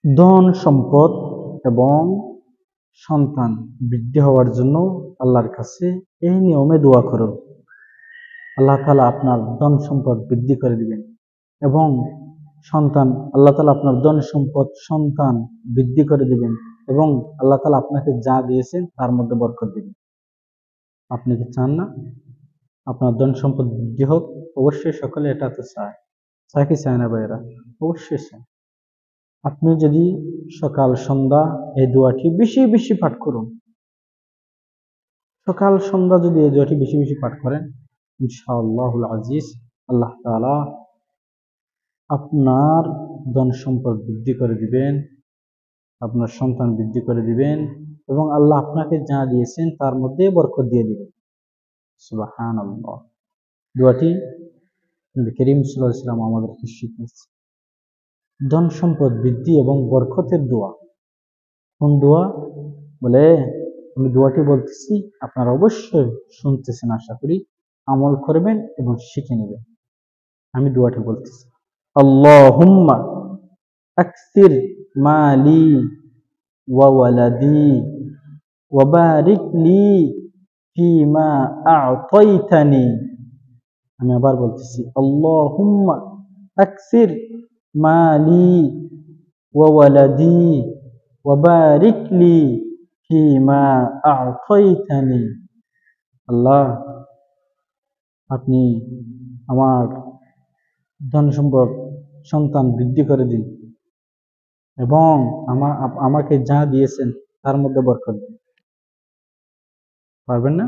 ধন সম্পদ এবং সন্তান বৃদ্ধি হওয়ার জন্য আল্লাহর কাছে এই নিয়মে দোয়া করুন। আল্লাহ তাআলা আপনার ধন সম্পদ বৃদ্ধি করে দিবেন এবং আল্লাহ তাআলা আপনার ধন সম্পদ সন্তান বৃদ্ধি করে দিবেন এবং আল্লাহ তাআলা আপনাকে যা দিয়েছেন তার মধ্যে বরকত দিবেন। আপনি কি চান না আপনার ধন সম্পদ বৃদ্ধি হোক? অবশ্যই সকলে এটা তো চায়। চায় কি চায় না ভাইয়েরা? অবশ্যই চায়। আপনি যদি সকাল সন্ধ্যা এই দোয়াটি বেশি বেশি পাঠ করুন, সকাল সন্ধ্যা যদি এই দোয়াটি বেশি বেশি পাঠ করেন, ইনশাআল্লাহুল আজিজ আল্লাহ তাআলা আপনার ধন সম্পদ বৃদ্ধি করে দিবেন, আপনার সন্তান বৃদ্ধি করে দিবেন এবং আল্লাহ আপনাকে যা দিয়েছেন তার মধ্যে বরকত দিয়ে দিবেন। সুবহানাল্লাহ। দোয়াটি নবী করিম সাল্লাল্লাহু আলাইহি ওয়াসাল্লাম আমাদেরকে শিখিয়েছেন। ধন সম্পদ বৃদ্ধি এবং বরকতের দোয়া। কোন দোয়া? বলে আমি দোয়াটি বলতেছি, আপনারা অবশ্যই শুনতেছেন, আশা করি আমল করবেন এবং শিখে নেবেন। আমি দোয়াটি বলতেছি, আল্লাহুম্মা আকসির মালি ওয়া ওয়ালাদি ওয়া বারিক লি ফিমা আ'তাইতানি। আমি আবার বলতেছি, আল্লাহুম্মা আকসির মালি ওয়া ওয়ালাদি ওয়া বারিক লি ফিমা আ'তাইতানি। আল্লাহ, আপনি আমার ধন সম্পদ সন্তান বৃদ্ধি করে দিন এবং আমাকে যা দিয়েছেন তার মধ্যে বরকত দিন। পারবেন না?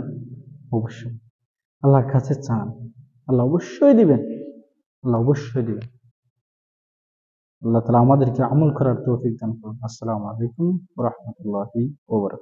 অবশ্যই আল্লাহর কাছে চান, আল্লাহ অবশ্যই দিবেন, আল্লাহ অবশ্যই দিবেন। আল্লাহ তাআলা আমাদেরকে আমল করার তৌফিক দান করুন। আসসালামু আলাইকুম ওয়া রাহমাতুল্লাহি ওয়া বারাকাতুহু।